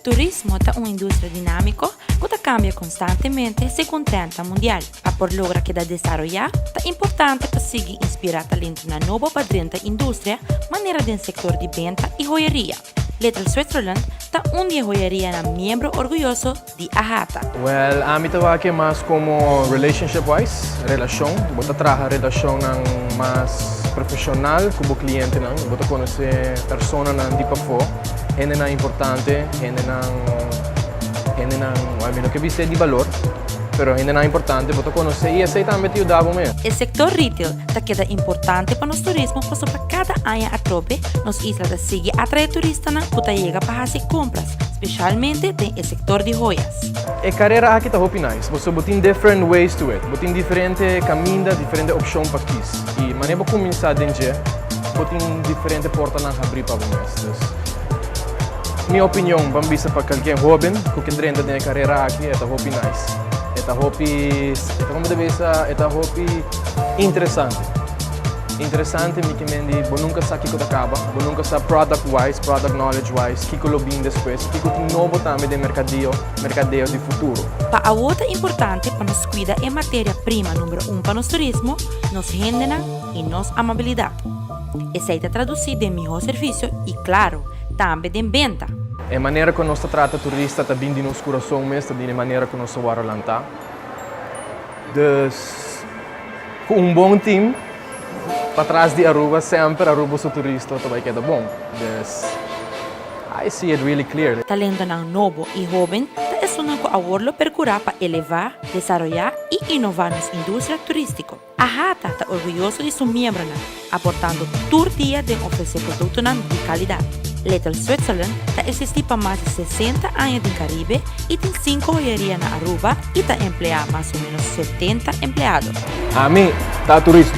Turismo é uma indústria dinâmica que cambia constantemente segundo trend mundial. Por lograr que da desarrollar, é importante para seguir inspirar talento na nova padrão da indústria, maneira de setor de venda e joieria. Little Switzerland está de joieria na membro orgulhoso de Ahata. Well, a mí trabajo más como relationship-wise, relación. Bota trabajar relación más profesional como cliente, não. Bota conhecer persona na tipo fo, gente na importante, gente na, almeno que viste de valor. Pero gente na importante, bota conhecer e esse também te ajudava mesmo. O sector retail está queda importante para o turismo, pois para cada ano a trope, nos islas de sigue atrair turistas que chega para fazer compras, especialmente no sector de joias. A carreira aqui está muito nice, você tem different ways to it, você tem diferente caminhos, diferente opções para isso. E maneira para começar a você tem diferente portas na abrir para vocês. Minha opinião, bambisa para qualquer jovem que quer entrar na carreira aqui, é muito nice. Esta hobby interessante. Interessante, porque você nunca sabe o que acaba, você nunca sabe product-wise, product knowledge-wise, o que lo bem depois, o que tem novo também de mercadeio de futuro. Para a outra importante para nos cuidar é matéria-prima número 1 para o turismo, nos rendena e nos amabilidade. Essa é traduzida em melhor serviço e, claro, também de venda. A maneira que nós tratamos turista está bem no nosso coração mesmo, da maneira que nós vamos lançar. Com bom time, para trás de Aruba, sempre Aruba seu turista vai quedar bom. I see it really clearly. Talento novo e jovem é uma que agora percurá para elevar, desenvolver e inovar na indústria turística. A Hata está orgulhoso de seus membros, aportando todo dia de oferecer produtos de qualidade. Little Switzerland está existindo para mais de 60 anos no Caribe e tem 5 joierias na Aruba e está empregando mais ou menos 70 empregados. A mim, está turismo.